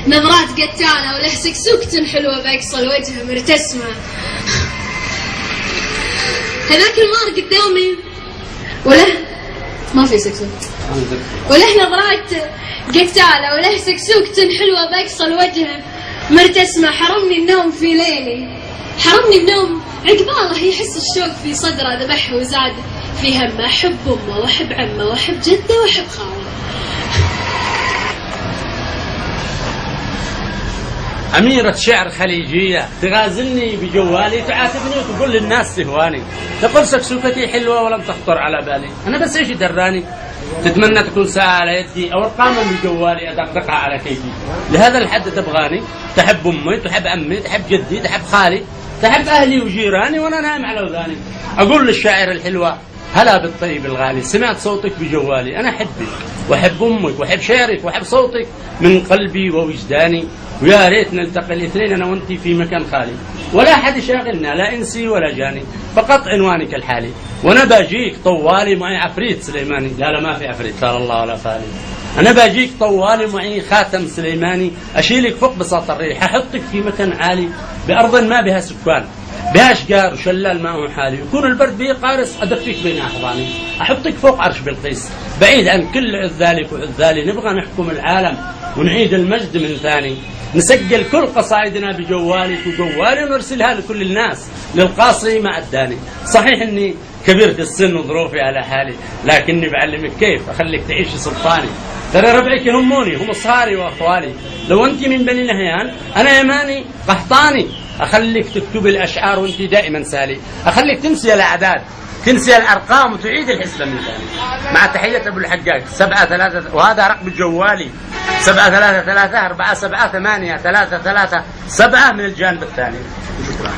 نظرات قتالة وله سكسوكة حلوة بأقصى الوجه مرتسمة. هذاك المار قدامي وله ما في سكسوك، وله نظرات قتالة وله سكسوكة حلوة بأقصى الوجه مرتسمة. حرمني النوم في ليلي، حرمني النوم عقباله يحس الشوق في صدره ذبحه وزاد في همه. أحب أمه وأحب عمه وأحب جده وأحب خاله. أميرة شعر خليجية تغازلني بجوالي، تعاتبني وتقول للناس تهواني، تقول سكسوكتي حلوة ولم تخطر على بالي. أنا بس إيش دراني؟ تتمنى تكون ساعة على يدي أو أرقاما بجوالي أدقدقها على كيفي. لهذا الحد تبغاني؟ تحب أمي، تحب عمي، تحب جدي، تحب خالي، تحب أهلي وجيراني وأنا نايم على وذاني. أقول للشاعر الحلوة هلا بالطيب الغالي، سمعت صوتك بجوالي. أنا أحبك وأحب أمك وأحب شعرك وأحب صوتك من قلبي ووجداني، ويا ريت نلتقي الاثنين أنا وأنتي في مكان خالي، ولا أحد يشاغلنا لا إنسي ولا جاني، فقط عنوانك الحالي. وأنا باجيك طوالي معي عفريت سليماني. لا ما في عفريت، قال الله ولا فالي. أنا باجيك طوالي معي خاتم سليماني، أشيلك فوق بساط الريح، أحطك في مكان عالي بأرض ما بها سكان، بها أشجار وشلال ماء حالي، يكون البرد به قارس أدفيك بين أحضاني، أحطك فوق عرش بلقيس بعيد عن كل عذالك وعذالي. نبغى نحكم العالم ونعيد المجد من ثاني، نسجل كل قصائدنا بجوالك وجوالي ونرسلها لكل الناس للقاصي ما أداني. صحيح إني كبير في السن وظروفي على حالي، لكني بعلمك كيف أخليك تعيش سلطاني. ترى ربعك يهموني، هم صهاري وأخوالي. لو أنت من بني نهيان أنا يماني قحطاني، أخليك تكتب الأشعار وأنت دائما سالي، أخليك تنسي الأعداد تنسي الأرقام وتعيد الحسبة من ثاني. مع تحية أبو الحجاج 7-3، وهذا رقم جوالي 7-3-3-4-7-8-3-3-7 من الجانب الثاني. شكرا.